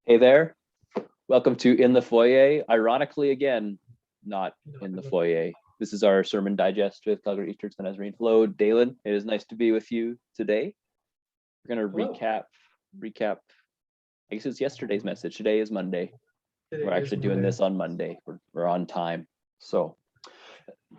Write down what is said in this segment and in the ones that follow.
Hey there, welcome to In the Foyer. Ironically, again, not in the foyer. This is our sermon digest with Calgary East Church, the Nazarene Flow. Daylon, it is nice to be with you today. We're going to Hello. recap. I guess it's yesterday's message. Today is Monday. Today We're is actually doing Monday. this on Monday. We're on time. So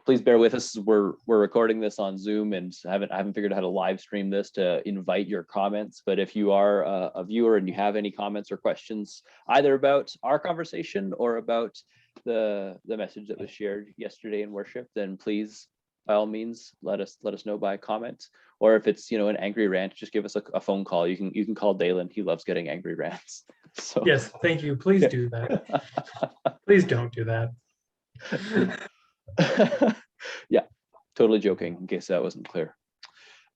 please bear with us. We're recording this on Zoom, and I haven't figured out how to live stream this to invite your comments. But if you are a viewer and you have any comments or questions, either about our conversation or about the message that was shared yesterday in worship, then please, by all means, let us know by comment. Or if it's an angry rant, just give us a phone call. You can call Daylon. He loves getting angry rants. So Yes, thank you. Please do that. Please don't do that. Yeah, totally joking, in case that wasn't clear.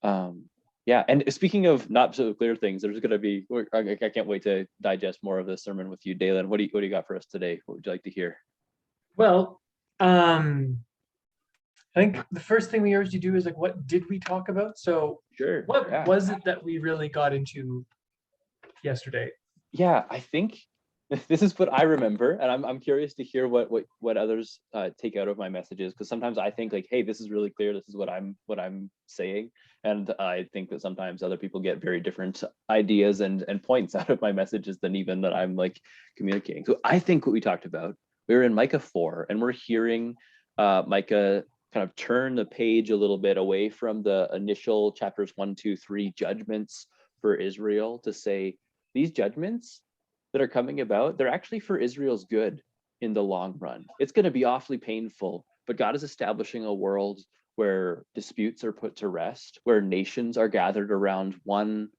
Yeah, and speaking of not so clear things, there's going to be, I can't wait to digest more of this sermon with you, Daylon. What do you got for us today? What would you like to hear? Well, I think the first thing we always do is what did we talk about? So Sure. what was it that we really got into yesterday? Yeah, I think this is what I remember, and I'm curious to hear what others take out of my messages, because sometimes I think like, hey, this is really clear. This is what I'm saying, and I think that sometimes other people get very different ideas and points out of my messages than even that I'm like communicating. So I think what we talked about, we were in Micah 4, and we're hearing Micah kind of turn the page a little bit away from the initial chapters 1, 2, 3 judgments for Israel to say these judgments that are coming about, they're actually for Israel's good in the long run. It's going to be awfully painful, but God is establishing a world where disputes are put to rest, where nations are gathered around one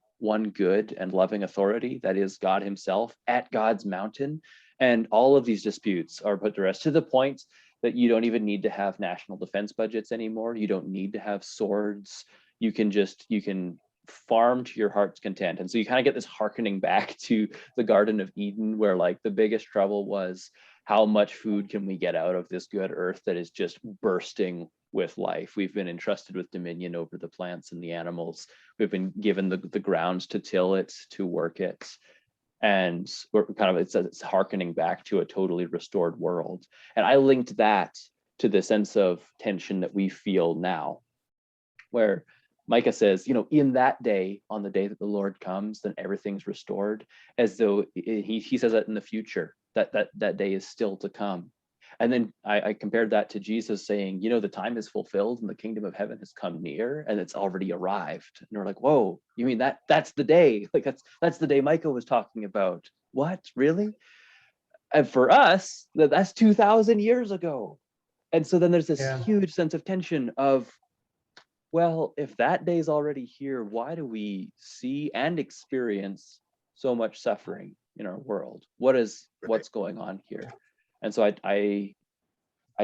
good and loving authority, that is God himself, at God's mountain. And all of these disputes are put to rest, to the point that you don't even need to have national defense budgets anymore. You don't need to have swords. You can farm to your heart's content. And so you kind of get this hearkening back to the Garden of Eden, where like the biggest trouble was, how much food can we get out of this good earth that is just bursting with life? We've been entrusted with dominion over the plants and the animals. We've been given the grounds to till it, to work it. And we're kind of, it's hearkening back to a totally restored world. And I linked that to the sense of tension that we feel now, where Micah says, in that day, on the day that the Lord comes, then everything's restored, as though he says that in the future, that day is still to come. And then I compared that to Jesus saying, the time is fulfilled and the kingdom of heaven has come near and it's already arrived. And we're like, whoa, you mean that's the day? Like that's the day Micah was talking about. What, really? And for us, that's 2,000 years ago. And so then there's this huge sense of tension of, well, if that day's already here, why do we see and experience so much suffering in our world? What's going on here? And so I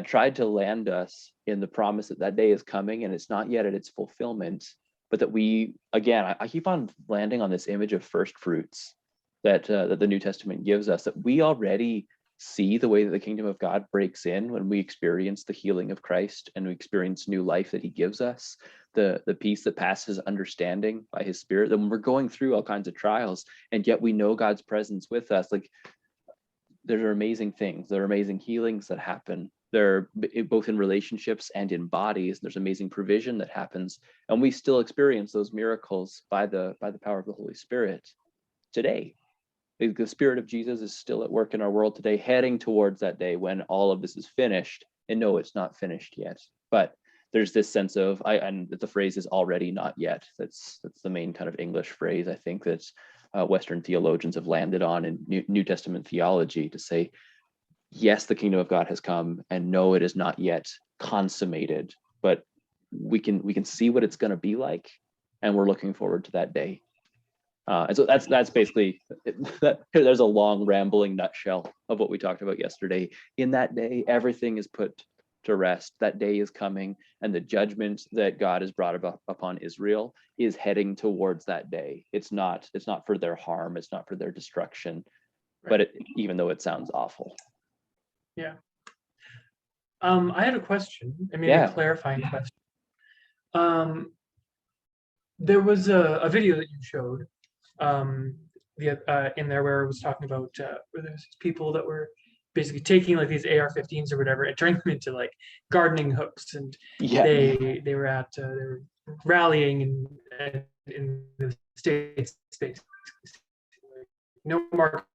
tried to land us in the promise that day is coming, and it's not yet at its fulfillment, but that we, again, I keep on landing on this image of first fruits that the New Testament gives us, that we already see the way that the kingdom of God breaks in when we experience the healing of Christ and we experience new life that he gives us, the peace that passes understanding by his Spirit. Then when we're going through all kinds of trials, and yet we know God's presence with us, like there are amazing things, there are amazing healings that happen. They're both in relationships and in bodies. There's amazing provision that happens, and we still experience those miracles by the power of the Holy Spirit today. The Spirit of Jesus is still at work in our world today, heading towards that day when all of this is finished. And no, it's not finished yet. But there's this sense of, and the phrase is already not yet. That's the main kind of English phrase, I think, that Western theologians have landed on in New Testament theology, to say, yes, the kingdom of God has come, and no, it is not yet consummated, but we can see what it's going to be like, and we're looking forward to that day. And so that's basically that. There's a long rambling nutshell of what we talked about yesterday. In that day, everything is put to rest. That day is coming, and the judgment that God has brought about upon Israel is heading towards that day. It's not for their harm. It's not for their destruction. Right. But even though it sounds awful. Yeah. I had a question. A clarifying question. There was a video that you showed in there where it was talking about where there's people that were basically taking like these AR-15s or whatever and turning them into like gardening hooks, and Yeah. they were rallying in the states, basically. No more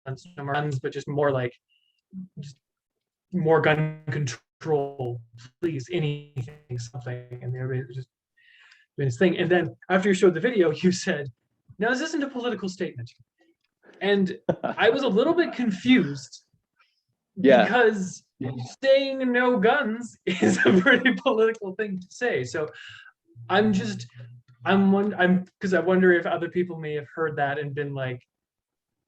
guns, no more guns, but just more like just more gun control, please, anything, something. And they were just doing this thing. And then after you showed the video, you said, "Now this isn't a political statement." And I was a little bit confused Yeah. because saying no guns is a pretty political thing to say. So I'm just I'm because I wonder if other people may have heard that and been like,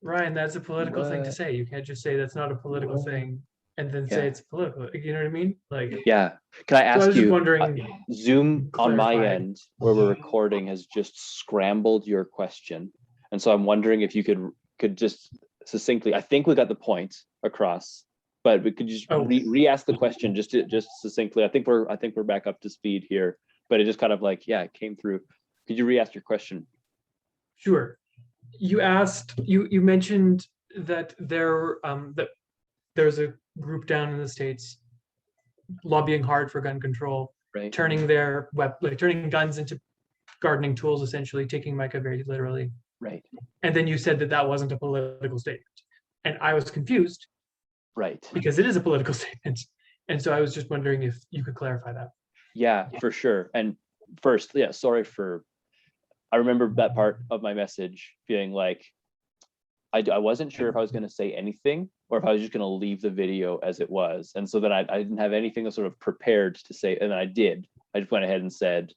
"Ryan, that's a political thing to What? say. You can't just say that's not a political thing and then say Yeah. it's political." You know what I mean? Like, Yeah. Can I so I ask was just you, wondering, Zoom on my clarify. end, where we're recording, has just scrambled your question. And so I'm wondering if you could just succinctly, I think we got the point across, but we could just Oh, re-ask the question just succinctly. I think we're back up to speed here, but it just kind of like, yeah, it came through. Could you re-ask your question? sure. You mentioned that there's a group down in the States lobbying hard for gun control, Right. turning turning guns into gardening tools, essentially, taking Micah very literally. Right. And then you said that that wasn't a political statement. And I was confused Right. because it is a political statement. And so I was just wondering if you could clarify that. Yeah, for sure. And first, yeah, sorry for, I remember that part of my message feeling like I wasn't sure if I was going to say anything or if I was just going to leave the video as it was. And so then I didn't have anything sort of prepared to say, and then I did. I just went ahead and said,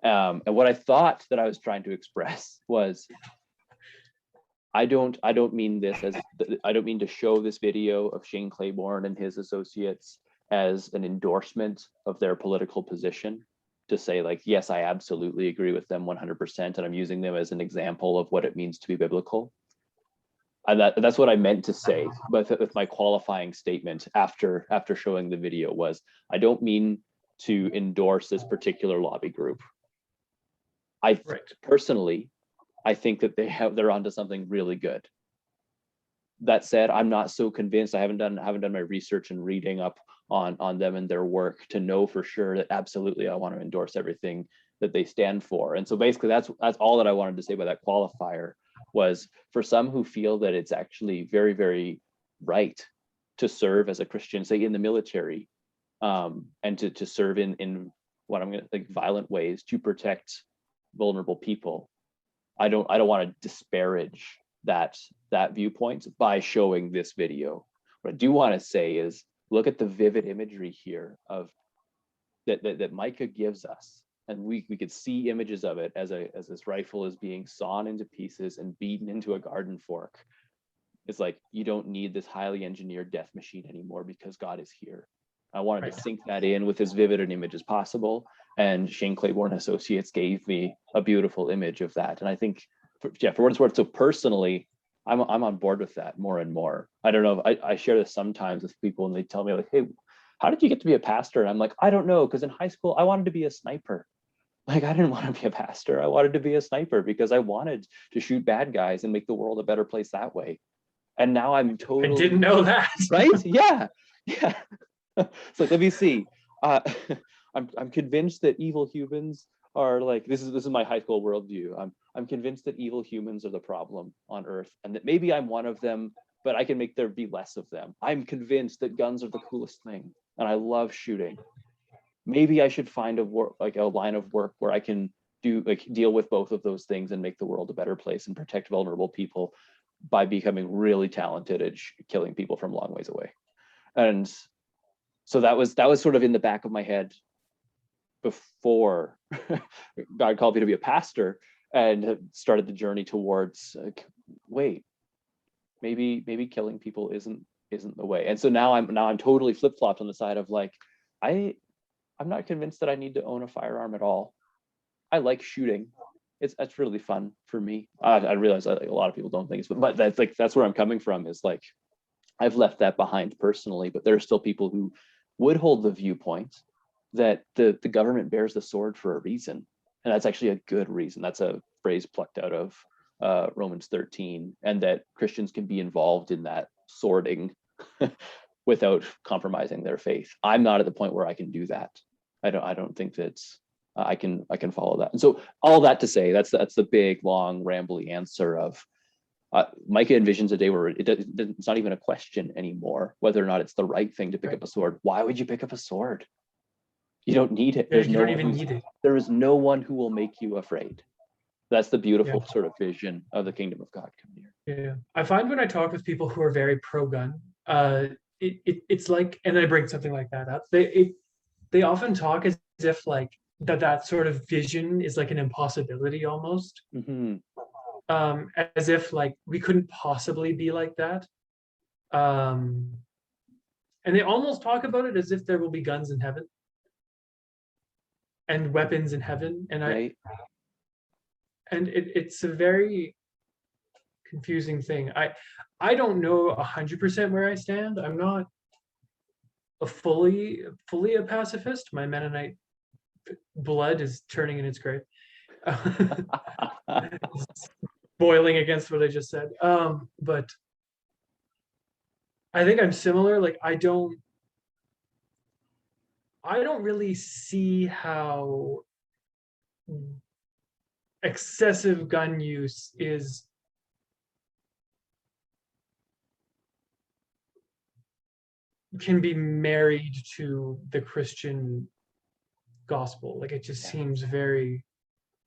and what I thought that I was trying to express was, I don't mean this as, I don't mean to show this video of Shane Claiborne and his associates as an endorsement of their political position, to say like, yes, I absolutely agree with them 100%, and I'm using them as an example of what it means to be biblical. And that's what I meant to say, but with my qualifying statement after showing the video was, I don't mean to endorse this particular lobby group. Personally, I think that they're onto something really good. That said, I'm not so convinced. I haven't done my research and reading up on them and their work to know for sure that absolutely I want to endorse everything that they stand for. And so basically that's all that I wanted to say by that qualifier, was for some who feel that it's actually very, very right to serve as a Christian, say in the military, and to serve in what I'm going to like violent ways to protect vulnerable people. I don't want to disparage that viewpoint by showing this video. What I do want to say is, look at the vivid imagery here of that Micah gives us. And we could see images of it as this rifle is being sawn into pieces and beaten into a garden fork. It's like, you don't need this highly engineered death machine anymore because God is here. I wanted to sink that in with as vivid an image as possible. And Shane Claiborne Associates gave me a beautiful image of that. And I think, for what it's worth, so personally, I'm on board with that more and more. I don't know, I share this sometimes with people and they tell me like, hey, how did you get to be a pastor? And I'm like, I don't know, because in high school, I wanted to be a sniper. Like, I didn't want to be a pastor. I wanted to be a sniper because I wanted to shoot bad guys and make the world a better place that way. And now I'm totally— I didn't know that. Right? Yeah. Yeah. So let me see. I'm convinced that evil humans are like, this is my high school worldview. I'm convinced that evil humans are the problem on Earth, and that maybe I'm one of them, but I can make there be less of them. I'm convinced that guns are the coolest thing, and I love shooting. Maybe I should find a line of work where I can deal with both of those things and make the world a better place and protect vulnerable people by becoming really talented at killing people from long ways away. And so that was sort of in the back of my head before God called me to be a pastor, and started the journey towards like, wait, maybe killing people isn't the way. And so now I'm totally flip-flopped on the side of like, I'm not convinced that I need to own a firearm at all. I like shooting. That's really fun for me. I realize that, like, a lot of people don't think it's, but that's where I'm coming from, is like, I've left that behind personally, but there are still people who would hold the viewpoint that the government bears the sword for a reason. And that's actually a good reason. That's a phrase plucked out of Romans 13, and that Christians can be involved in that sorting without compromising their faith. I'm not at the point where I can do that. I don't think that's I can follow that. And so all that to say, that's the big, long, rambly answer of Micah envisions a day where it's not even a question anymore whether or not it's the right thing to pick up a sword. Why would you pick up a sword? You don't need it. You don't even need it. There is no one who will make you afraid. That's the beautiful sort of vision of the kingdom of God coming here. Yeah, I find when I talk with people who are very pro-gun, it's like, and I bring something like that up. They often talk as if like that sort of vision is like an impossibility almost. Mm-hmm. As if like we couldn't possibly be like that. And they almost talk about it as if there will be guns in heaven and weapons in heaven. And right. It's a very confusing thing. I don't know 100% where I stand. I'm not a fully a pacifist. My Mennonite blood is turning in its grave. Boiling against what I just said. But I think I'm similar. Like I don't really see how excessive gun use can be married to the Christian gospel. Like it just seems very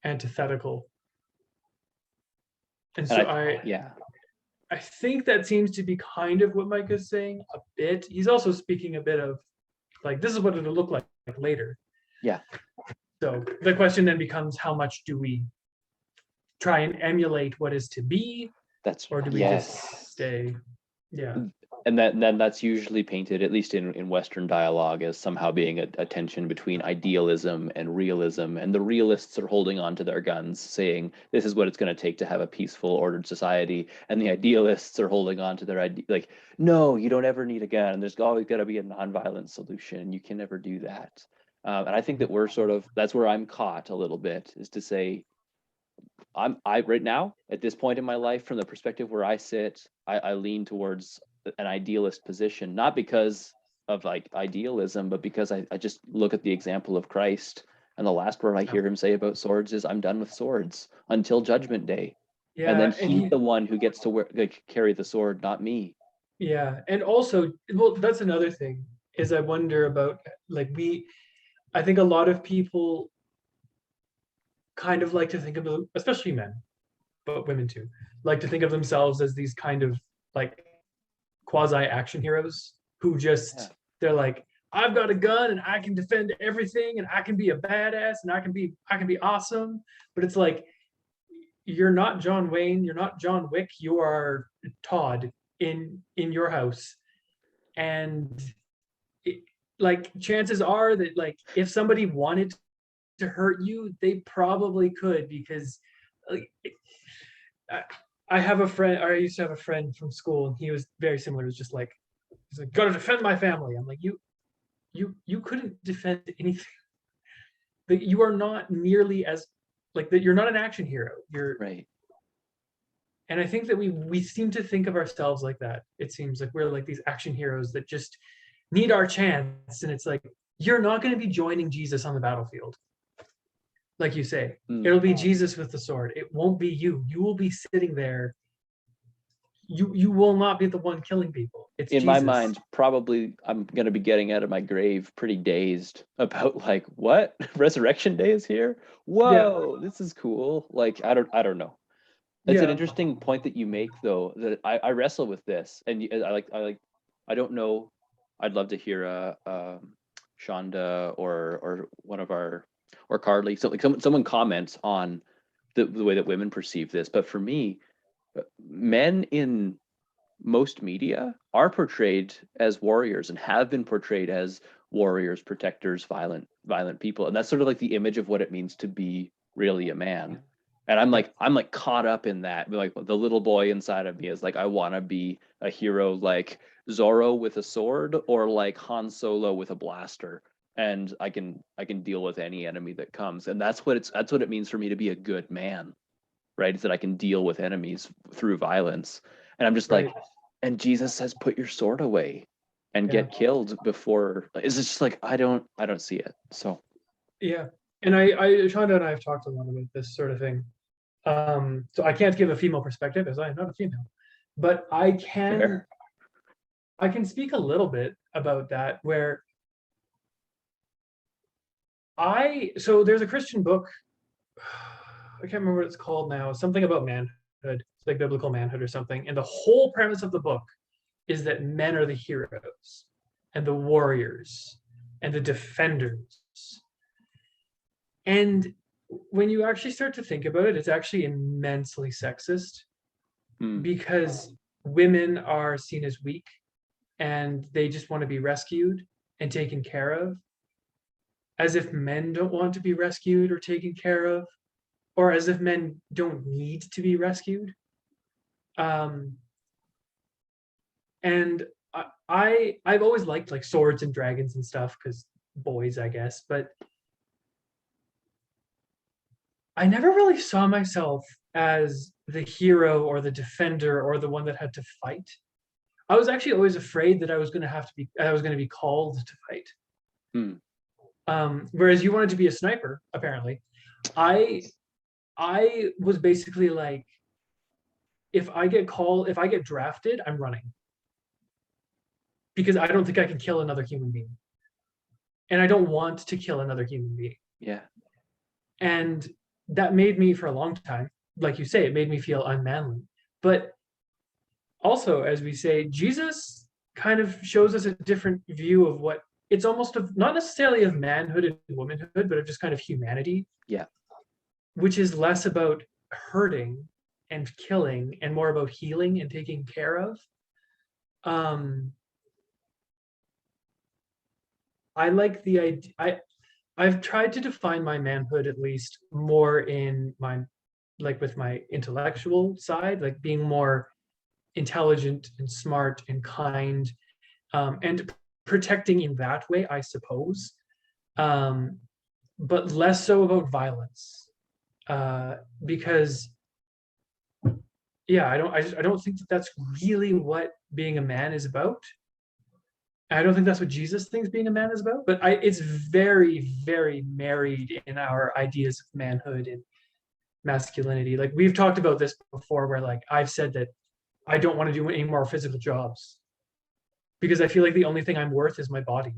antithetical. And so I think that seems to be kind of what Mike is saying a bit. He's also speaking a bit of like, this is what it'll look like later. Yeah. So the question then becomes, how much do we try and emulate what is to be? Or do we just stay? Yeah. And then that's usually painted, at least in Western dialogue, as somehow being a tension between idealism and realism. And the realists are holding on to their guns, saying this is what it's going to take to have a peaceful, ordered society. And the idealists are holding on to their idea, like, no, you don't ever need a gun. There's always got to be a nonviolent solution. You can never do that. And I think that we're that's where I'm caught a little bit, is to say, I right now at this point in my life, from the perspective where I sit, I lean towards an idealist position, not because of like idealism, but because I just look at the example of Christ, and the last word I hear him say about swords is, I'm done with swords until judgment day. Yeah, and then he's the one who gets to carry the sword, not me. Yeah. And also, well, that's another thing, is I wonder about like I think a lot of people kind of like to think of them, especially men, but women too, like to think of themselves as these kind of like quasi action heroes who just they're like, I've got a gun and I can defend everything and I can be a badass and I can be awesome. But it's like, you're not John Wayne, you're not John Wick, you are Todd in your house. And like chances are that like if somebody wanted to hurt you, they probably could, because like, I have a friend, or I used to have a friend from school, and he was very similar. He was just like, he's like, gotta defend my family. I'm like, you couldn't defend anything. That you are not nearly as like that. You're not an action hero. You're right. And I think that we seem to think of ourselves like that. It seems like we're like these action heroes that just need our chance. And it's like, you're not going to be joining Jesus on the battlefield. Like you say, it'll be Jesus with the sword. It won't be you. You will be sitting there. You will not be the one killing people. It's in Jesus. My mind, probably I'm going to be getting out of my grave pretty dazed about like, what? Resurrection Day is here? Whoa, this is cool. Like, I don't know. It's an interesting point that you make, though, that I wrestle with this, and I don't know. I'd love to hear Shonda or one of our, or Carly, so like someone comments on the way that women perceive this. But for me, men in most media are portrayed as warriors and have been portrayed as warriors, protectors, violent people, and that's sort of like the image of what it means to be really a man. And I'm like caught up in that. Like the little boy inside of me is like, I want to be a hero like Zorro with a sword, or like Han Solo with a blaster, and I can deal with any enemy that comes. And that's what it means for me to be a good man. right? Is that I can deal with enemies through violence. And I'm just like, Right. and Jesus says, put your sword away and Yeah. get killed before. It's just like I don't see it. So Yeah. And Shonda and I have talked a lot about this sort of thing. So I can't give a female perspective as I am not a female, but fair. I can speak a little bit about that where so there's a Christian book, I can't remember what it's called now, something about manhood, it's like biblical manhood or something. And the whole premise of the book is that men are the heroes and the warriors and the defenders. And when you actually start to think about it, it's actually immensely sexist because women are seen as weak and they just want to be rescued and taken care of, as if men don't want to be rescued or taken care of, or as if men don't need to be rescued. Um, and I've always liked like swords and dragons and stuff because boys, I guess, but I never really saw myself as the hero or the defender or the one that had to fight. I was actually always afraid that I was going to be called to fight. Hmm. Whereas you wanted to be a sniper, apparently. I was basically like, if I get drafted, I'm running because I don't think I can kill another human being, and I don't want to kill another human being. Yeah. And that made me, for a long time, like you say, it made me feel unmanly. But also, as we say, Jesus kind of shows us a different view of what it's almost of, not necessarily of manhood and womanhood, but of just kind of humanity. Yeah. Which is less about hurting and killing and more about healing and taking care of. I like the idea. I've tried to define my manhood at least more in my, like with my intellectual side, like being more intelligent and smart and kind, and protecting in that way, I suppose, but less so about violence, because yeah, I don't think that that's really what being a man is about. I don't think that's what Jesus thinks being a man is about, but it's very, very married in our ideas of manhood and masculinity. Like we've talked about this before, where like I've said that I don't want to do any more physical jobs because I feel like the only thing I'm worth is my body.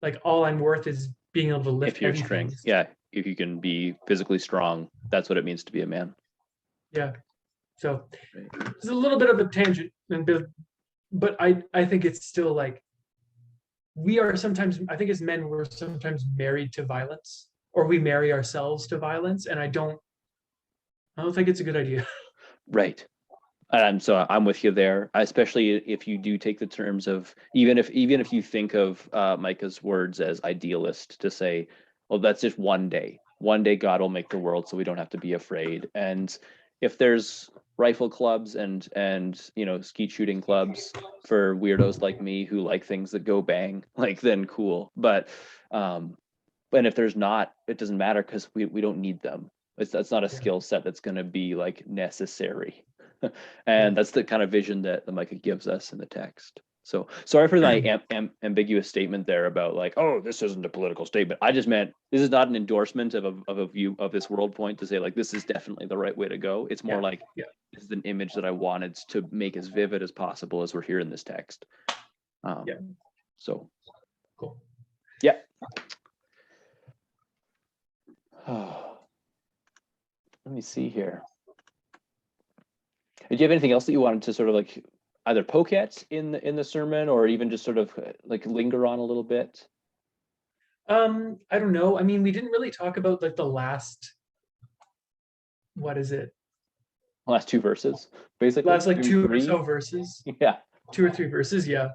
Like all I'm worth is being able to lift If you're heavy strength, things. yeah. If you can be physically strong, that's what it means to be a man. Yeah. So Right. it's a little bit of a tangent, but I think it's still like we are sometimes, I think as men, we're sometimes married to violence, or we marry ourselves to violence. And I don't think it's a good idea. Right. So I'm with you there, especially if you do take the terms of even if you think of Micah's words as idealist, to say, well, that's just one day. One day God will make the world so we don't have to be afraid. And if there's rifle clubs and skeet shooting clubs for weirdos like me who like things that go bang, like then cool. But and if there's not, it doesn't matter because we don't need them. That's not a skill set that's going to be like necessary. And that's the kind of vision that the Micah gives us in the text. So sorry for my ambiguous statement there about like, oh, this isn't a political statement. I just meant this is not an endorsement of a view of this world point to say like this is definitely the right way to go. It's more like this is an image that I wanted to make as vivid as possible as we're here in this text. So Cool. Yeah. Let me see here. Did you have anything else that you wanted to sort of like either poke at in the sermon, or even just sort of like linger on a little bit? I don't know. I mean, we didn't really talk about like the last, what is it? Last two verses, basically. Last like two or three? so verses. Yeah. 2 or 3 verses. Yeah.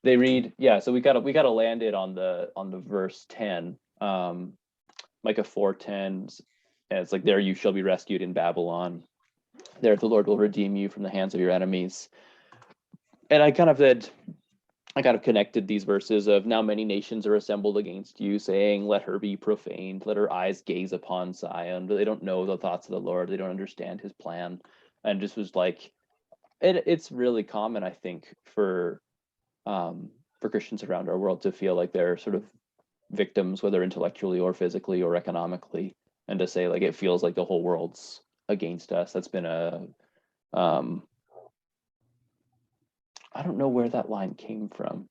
They read, yeah. So we gotta land it on the verse 10. Micah 4:10, and it's like, there you shall be rescued in Babylon. There the Lord will redeem you from the hands of your enemies. And I kind of said, I kind of connected these verses of now many nations are assembled against you, saying, let her be profaned, let her eyes gaze upon Zion. But they don't know the thoughts of the Lord. They don't understand his plan. And just was like, it's really common, I think, for Christians around our world to feel like they're sort of victims, whether intellectually or physically or economically, and to say like it feels like the whole world's against us. That's been a I don't know where that line came from,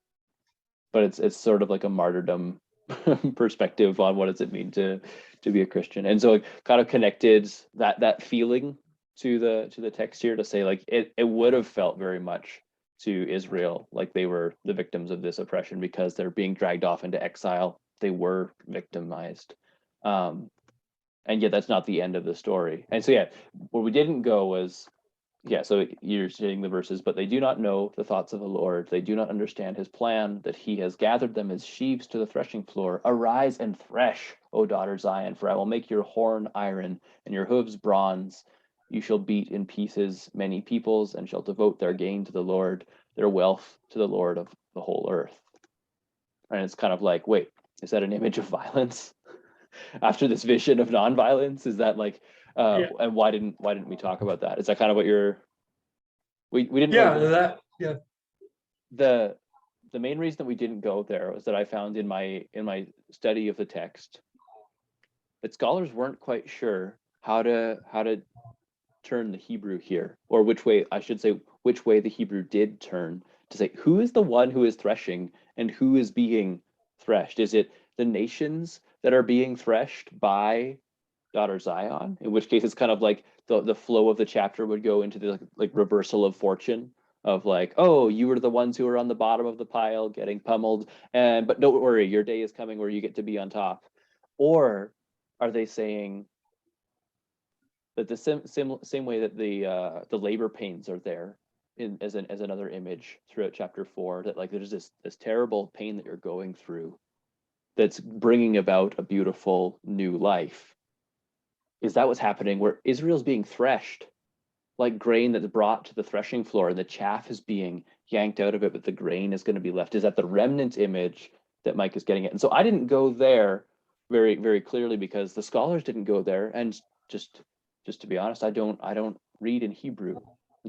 but it's sort of like a martyrdom perspective on what does it mean to be a Christian. And so it kind of connected that feeling to the text here to say like it would have felt very much to Israel like they were the victims of this oppression because they're being dragged off into exile. They were victimized. And yet that's not the end of the story. And so yeah, where we didn't go was so you're saying the verses, but they do not know the thoughts of the Lord. They do not understand his plan, that he has gathered them as sheaves to the threshing floor. Arise and thresh, O daughter Zion, for I will make your horn iron and your hooves bronze. You shall beat in pieces many peoples and shall devote their gain to the Lord, their wealth to the Lord of the whole earth. And it's kind of like, wait, is that an image of violence? After this vision of nonviolence, is that like and why didn't we talk about that? Is that kind of what we didn't the main reason that we didn't go there was that I found in my study of the text that scholars weren't quite sure how to turn the Hebrew here, or which way the Hebrew did turn to say who is the one who is threshing and who is being threshed. Is it the nations that are being threshed by daughter Zion? In which case it's kind of like the flow of the chapter would go into the like reversal of fortune of like, oh, you were the ones who were on the bottom of the pile getting pummeled, but don't worry, your day is coming where you get to be on top. Or are they saying that the same way that the labor pains are there as another image throughout chapter 4, that like there's this terrible pain that you're going through that's bringing about a beautiful new life? Is that what's happening where Israel's being threshed like grain that's brought to the threshing floor and the chaff is being yanked out of it, but the grain is going to be left? Is that the remnant image that Mike is getting at? And so I didn't go there very, very clearly because the scholars didn't go there. And just to be honest, I don't read in Hebrew.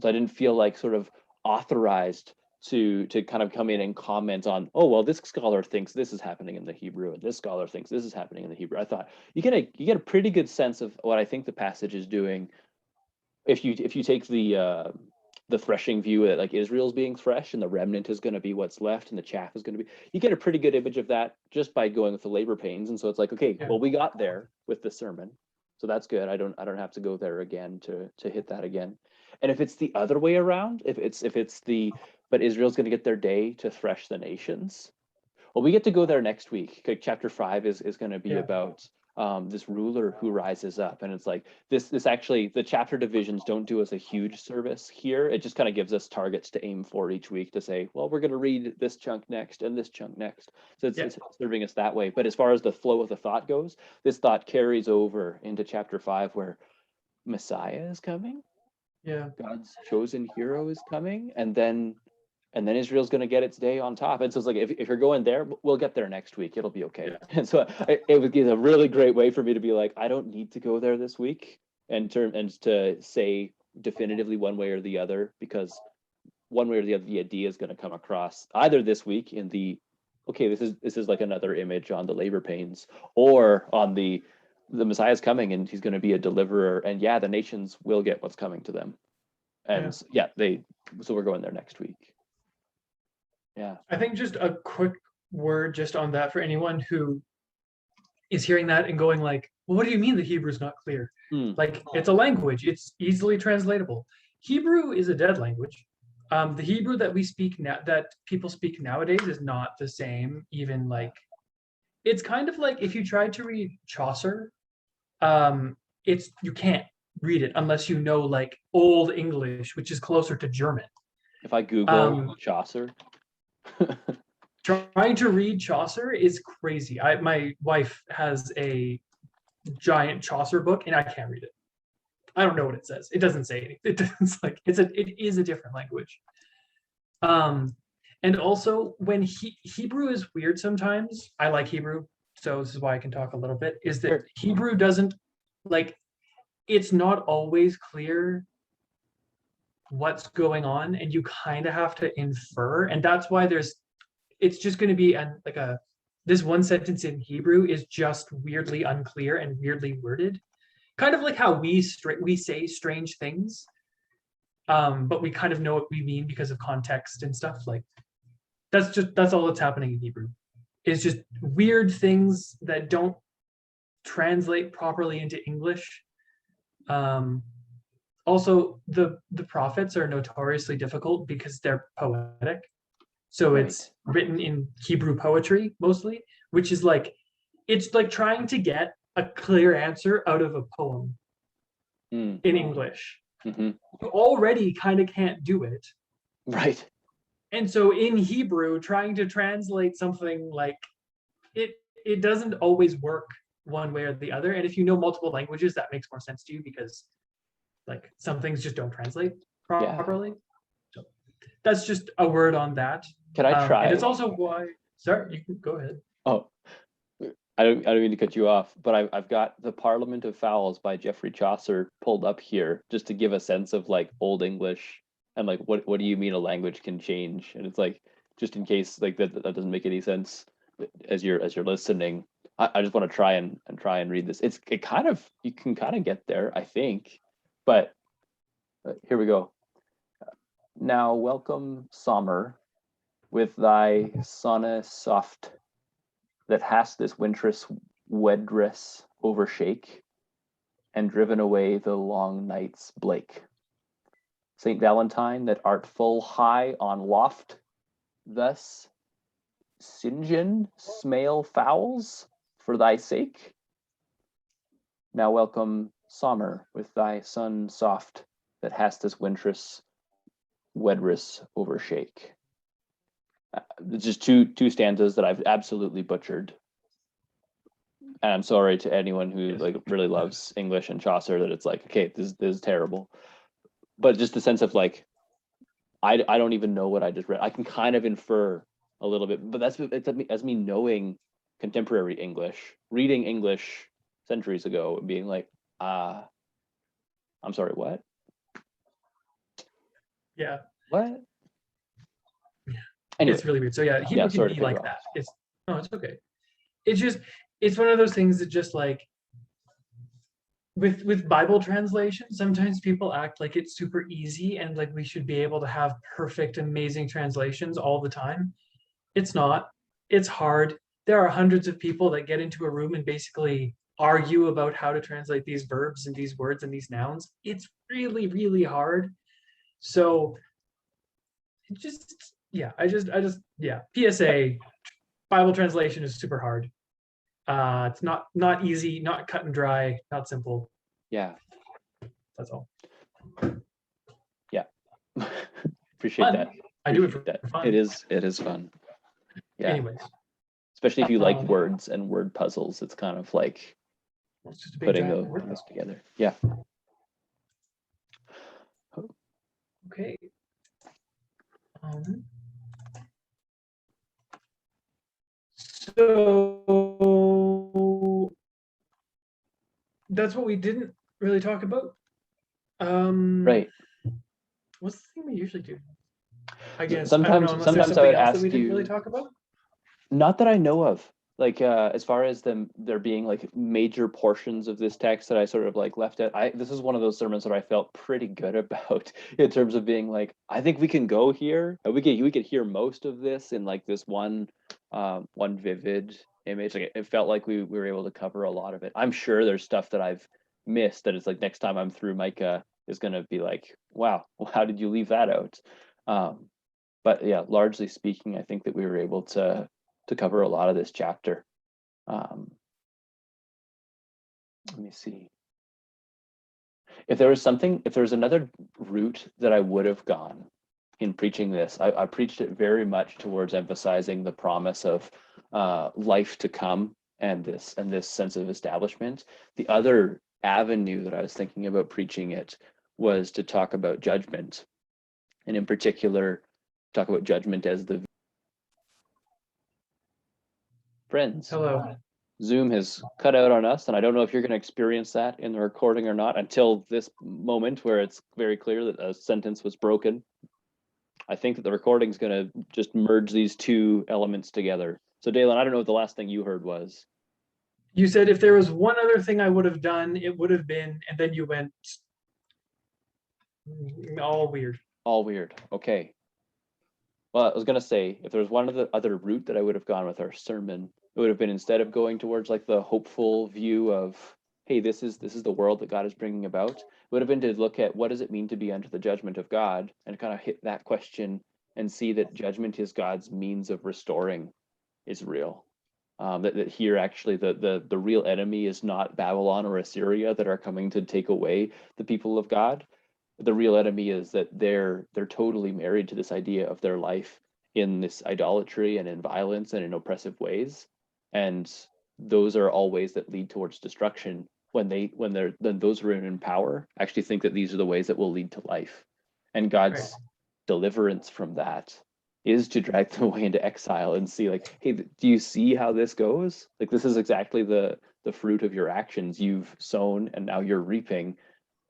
So I didn't feel like sort of authorized to kind of come in and comment on, oh, well, this scholar thinks this is happening in the Hebrew and this scholar thinks this is happening in the Hebrew. I thought you get a pretty good sense of what I think the passage is doing if you take the threshing view that like Israel's being threshed and the remnant is going to be what's left and the chaff is going to be, you get a pretty good image of that just by going with the labor pains. And so it's like, okay, well, we got there with the sermon, so that's good. I don't have to go there again to hit that again. And if it's the other way around, if it's the but Israel's going to get their day to thresh the nations, well, we get to go there next week. Chapter 5 is going to be about this ruler who rises up, and it's like this actually, the chapter divisions don't do us a huge service here. It just kind of gives us targets to aim for each week to say, well, we're going to read this chunk next and this chunk next. So it's serving us that way. But as far as the flow of the thought goes, this thought carries over into chapter 5 where Messiah is coming. God's chosen hero is coming, and then Israel's going to get its day on top. And so it's like, if you're going there, we'll get there next week. It'll be okay. And so it was a really great way for me to be like, I don't need to go there this week and to say definitively one way or the other, because one way or the other, the idea is going to come across either this week in the, okay, this is like another image on the labor pains, or on the Messiah's coming and he's going to be a deliverer, and the nations will get what's coming to them. And so we're going there next week. I think just a quick word just on that for anyone who is hearing that and going like, well, what do you mean the Hebrew is not clear? Like, it's a language, it's easily translatable. Hebrew is a dead language. The Hebrew that we speak now, that people speak nowadays, is not the same. Even like, it's kind of like if you tried to read Chaucer, you can't read it unless you know like Old English, which is closer to German. If I Google Chaucer, trying to read Chaucer is crazy. My wife has a giant Chaucer book and I can't read it. I don't know what it says. It doesn't say anything. It is a different language. And also when Hebrew is weird sometimes. I like Hebrew, so this is why I can talk a little bit, is that Sure. Hebrew doesn't like, it's not always clear what's going on, and you kind of have to infer. And that's why it's just going to be this one sentence in Hebrew is just weirdly unclear and weirdly worded. Kind of like how we say strange things, but we kind of know what we mean because of context and stuff. Like that's all that's happening in Hebrew. It's just weird things that don't translate properly into English. Also, the prophets are notoriously difficult because they're poetic. So Right. it's written in Hebrew poetry mostly, which is like, it's like trying to get a clear answer out of a poem in English. Mm-hmm. You already kind of can't do it. Right. And so in Hebrew, trying to translate something like it doesn't always work one way or the other. And if you know multiple languages, that makes more sense to you because like some things just don't translate properly. So that's just a word on that. Can I try? And it's also why. Sorry, you can go ahead. Oh, I don't mean to cut you off, but I've got The Parliament of Fowls by Geoffrey Chaucer pulled up here just to give a sense of like Old English and like what do you mean a language can change? And it's like just in case like that doesn't make any sense as you're listening. I just want to try and read this. It kind of, you can kind of get there, I think, but here we go. Now welcome summer with thy sonne soft that hast this wintrous wedress overshake and driven away the long night's blake. Saint Valentine, that art full high on loft, thus St. smale fowls for thy sake. Now welcome summer with thy sun soft that hast this wintrous wedress overshake. It's just two stanzas that I've absolutely butchered, and I'm sorry to anyone who like really loves English and Chaucer that it's like, okay, this is terrible. But just the sense of like, I don't even know what I just read. I can kind of infer a little bit, but that's as me knowing contemporary English, reading English centuries ago, and being like, I'm sorry, what? Yeah. What? Anyway, it's really weird. So yeah, Hebrew can be like that. It's okay. It's one of those things that just like with Bible translation, sometimes people act like it's super easy and like we should be able to have perfect, amazing translations all the time. It's not. It's hard. There are hundreds of people that get into a room and basically argue about how to translate these verbs and these words and these nouns. It's really, really hard. So PSA, Bible translation is super hard. It's not easy, not cut and dry, not simple. Yeah. That's all. Yeah. Appreciate fun. that. I do it for fun. It is fun. Yeah. Anyways. Especially if you like words and word puzzles, it's kind of like putting those together. Yeah. Okay. So that's what we didn't really talk about. Right. What's the thing we usually do? I guess sometimes I would ask you. We didn't really talk about. Not that I know of. Like as far as there being like major portions of this text that I sort of like left out. This is one of those sermons that I felt pretty good about in terms of being like, I think we can go here. We could hear most of this in like this one vivid image. Like it felt like we were able to cover a lot of it. I'm sure there's stuff that I've missed that it's like next time I'm through Micah is gonna be like, wow, how did you leave that out? But yeah, largely speaking, I think that we were able to cover a lot of this chapter. Let me see. If there was another route that I would have gone in preaching this, I preached it very much towards emphasizing the promise of life to come and this sense of establishment. The other avenue that I was thinking about preaching it was to talk about judgment, and in particular, talk about judgment as the Friends, Hello. Zoom has cut out on us, and I don't know if you're going to experience that in the recording or not until this moment where it's very clear that a sentence was broken. I think that the recording is going to just merge these two elements together. So, Daylon, I don't know what the last thing you heard was. You said if there was one other thing I would have done, it would have been, and then you went all weird. All weird. Okay. Well, I was going to say, if there was one other route that I would have gone with our sermon, it would have been, instead of going towards like the hopeful view of, hey, this is the world that God is bringing about, it would have been to look at what does it mean to be under the judgment of God, and kind of hit that question and see that judgment is God's means of restoring Israel. That here actually the real enemy is not Babylon or Assyria that are coming to take away the people of God. The real enemy is that they're totally married to this idea of their life in this idolatry and in violence and in oppressive ways, and those are all ways that lead towards destruction when those who are in power actually think that these are the ways that will lead to life. And God's Right. deliverance from that is to drag them away into exile and see, like, hey, do you see how this goes? Like, this is exactly the fruit of your actions. You've sown and now you're reaping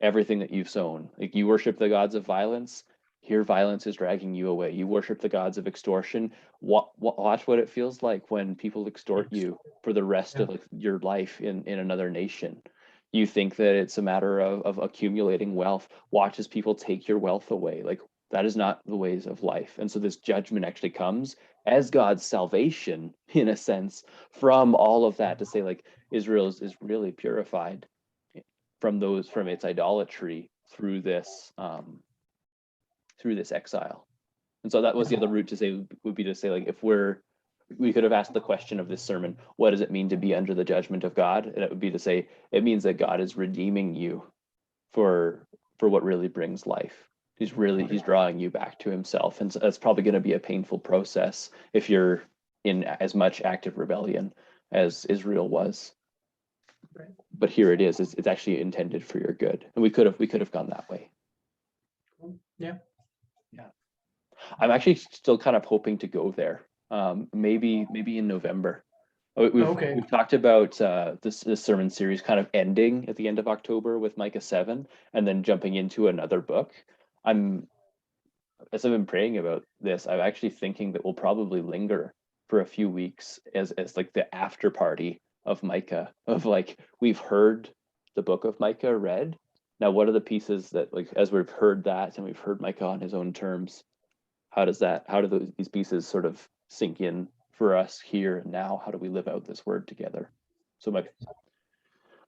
everything that you've sown. Like, you worship the gods of violence, here violence is dragging you away. You worship the gods of extortion, watch what it feels like when people extort you for the rest of your life in another nation. You think that it's a matter of accumulating wealth, watch as people take your wealth away. Like, that is not the ways of life. And so this judgment actually comes as God's salvation, in a sense, from all of that, to say, like, Israel is really purified from its idolatry through this exile. And so that was the other route to say, would be to say, like, if we could have asked the question of this sermon, what does it mean to be under the judgment of God? And it would be to say, it means that God is redeeming you for what really brings life. He's drawing you back to himself. And so that's probably going to be a painful process if you're in as much active rebellion as Israel was. Right. But here it is. It's actually intended for your good. And we could have gone that way. Yeah. I'm actually still kind of hoping to go there. Maybe in November. We've talked about this sermon series kind of ending at the end of October with Micah 7, and then jumping into another book. As I've been praying about this, I'm actually thinking that we'll probably linger for a few weeks as like the after party of Micah, of like, we've heard the book of Micah read. Now, what are the pieces that, like, as we've heard that and we've heard Micah on his own terms, how do these pieces sort of sink in for us here and now? How do we live out this word together? So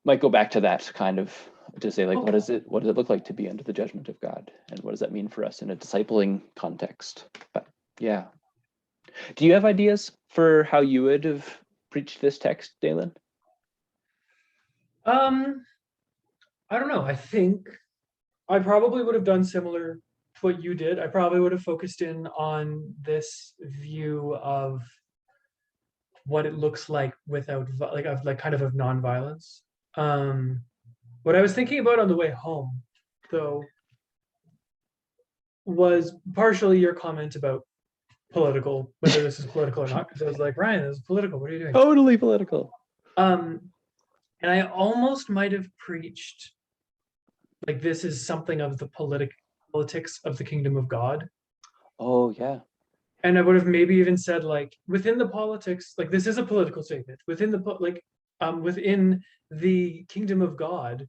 might go back to that kind of, to say, like, what does it look like to be under the judgment of God, and what does that mean for us in a discipling context? But yeah, do you have ideas for how you would have preached this text, Daylon? I don't know. I think I probably would have done similar to what you did. I probably would have focused in on this view of what it looks like without kind of non-violence. What I was thinking about on the way home, though, was partially your comment about political, whether this is political or not, because I was like, Ryan, this is political. What are you doing? Totally political. And I almost might have preached like this is something of the politics of the kingdom of God. Oh yeah. And I would have maybe even said, like, within the politics, like, this is a political statement within within the kingdom of God,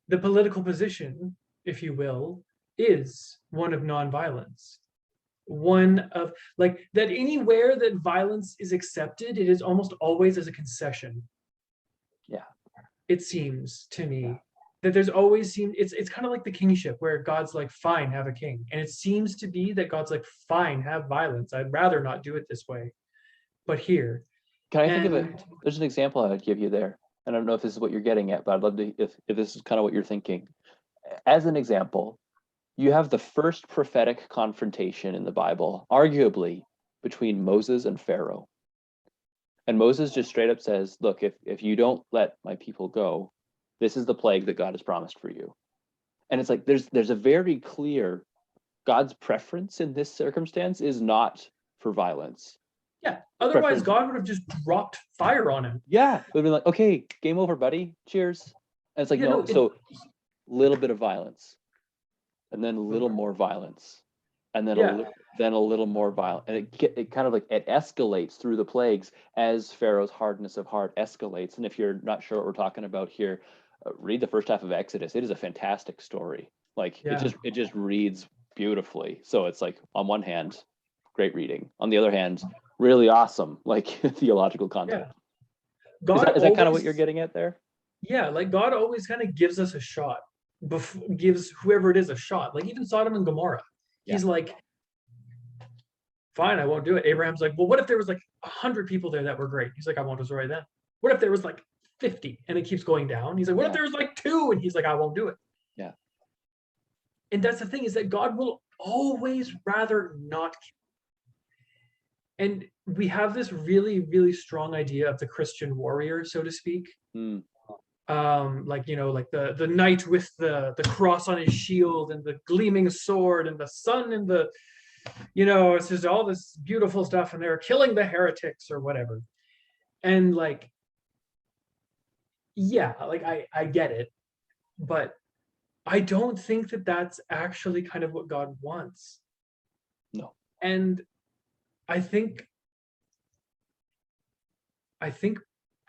the political position, if you will, is one of nonviolence. One of, like, that anywhere that violence is accepted, it is almost always as a concession. Yeah. It seems to me that there's always it's kind of like the kingship, where God's like, fine, have a king. And it seems to be that God's like, fine, have violence. I'd rather not do it this way. But here. Can I think of it? There's an example I would give you there. And I don't know if this is what you're getting at, but I'd love to, if this is kind of what you're thinking. As an example, you have the first prophetic confrontation in the Bible, arguably, between Moses and Pharaoh. And Moses just straight up says, look, if you don't let my people go, this is the plague that God has promised for you. And it's like, there's a very clear, God's preference in this circumstance is not for violence. Yeah. Otherwise, Preference. God would have just dropped fire on him. Yeah, it would be like, okay, game over, buddy. Cheers. And it's like, Yeah, no, no, so little bit of violence, and then a little more violence, and then Yeah. then a little more violence, and it kind of like it escalates through the plagues as Pharaoh's hardness of heart escalates. And if you're not sure what we're talking about here, read the first half of Exodus. It is a fantastic story. Like Yeah. it just reads beautifully. So it's like, on one hand, great reading. On the other hand, really awesome, like theological content. Yeah. God Is that kind of always, what you're getting at there? yeah, like God always kind of gives us a shot, gives whoever it is a shot. Like even Sodom and Gomorrah, he's like, fine, I won't do it. Abraham's like, well, what if there was like 100 people there that were great? He's like, I won't destroy them. What if there was like 50 and it keeps going down? He's like, what if there was like 2? And he's like, I won't do it. Yeah. And that's the thing, is that God will always rather not. And we have this really, really strong idea of the Christian warrior, so to speak. Like, you know, like the knight with the cross on his shield and the gleaming sword and the sun and the, you know, it's just all this beautiful stuff, and they're killing the heretics or whatever. And like, yeah, like I get it, but I don't think that that's actually kind of what God wants. No. And I think,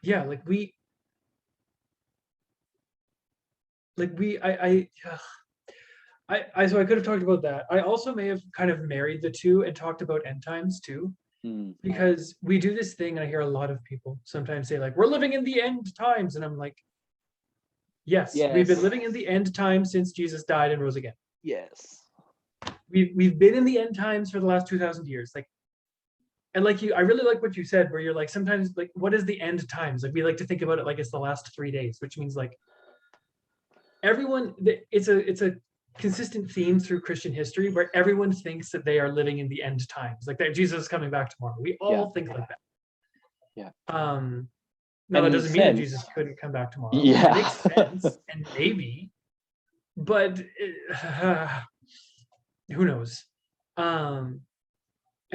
yeah, like so I could have talked about that. I also may have kind of married the two and talked about end times too, because we do this thing, and I hear a lot of people sometimes say like, we're living in the end times, and I'm like, yes, we've been living in the end times since Jesus died and rose again. Yes. We've been in the end times for the last 2,000 years. Like, and like I really like what you said, where you're like, sometimes like, what is the end times? Like we like to think about it like it's the last 3 days, which means like everyone, it's a consistent theme through Christian history where everyone thinks that they are living in the end times, like that Jesus is coming back tomorrow. We all think like that. Yeah. Now that doesn't mean that Jesus couldn't come back tomorrow. Yeah. It makes sense, and maybe, but who knows?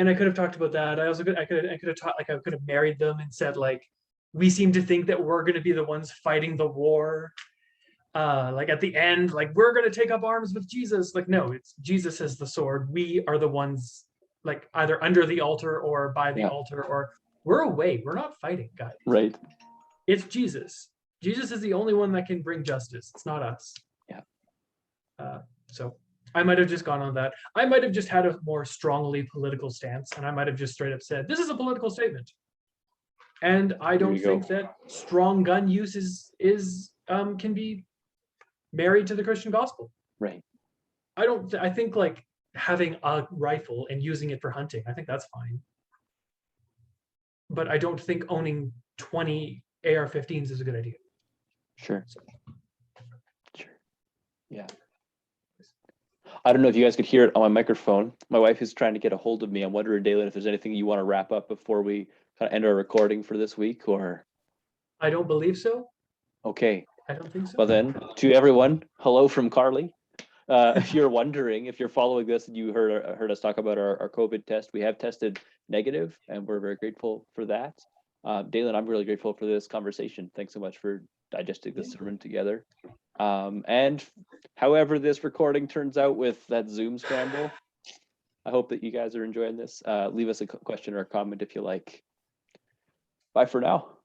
And I could have talked about that. I could have taught, like I could have married them and said like, we seem to think that we're going to be the ones fighting the war. Like at the end, like we're going to take up arms with Jesus. Like, no, it's Jesus has the sword. We are the ones like either under the altar or by the altar, or we're away. We're not fighting, guys. Right. It's Jesus. Jesus is the only one that can bring justice. It's not us. Yeah. So I might have just gone on that. I might have just had a more strongly political stance, and I might have just straight up said, this is a political statement. And I don't think that strong gun use is can be married to the Christian gospel. Right. I think like having a rifle and using it for hunting, I think that's fine. But I don't think owning 20 AR-15s is a good idea. Sure. Yeah. I don't know if you guys could hear it on my microphone. My wife is trying to get a hold of me. I'm wondering, Daylon, if there's anything you want to wrap up before we kind of end our recording for this week, or? I don't believe so. Okay. I don't think so. Well then, to everyone, hello from Carly. If you're wondering, if you're following this and you heard us talk about our COVID test, we have tested negative, and we're very grateful for that. Daylon, I'm really grateful for this conversation. Thanks so much for digesting this sermon together. And however this recording turns out with that Zoom scramble, I hope that you guys are enjoying this. Leave us a question or a comment if you like. Bye for now.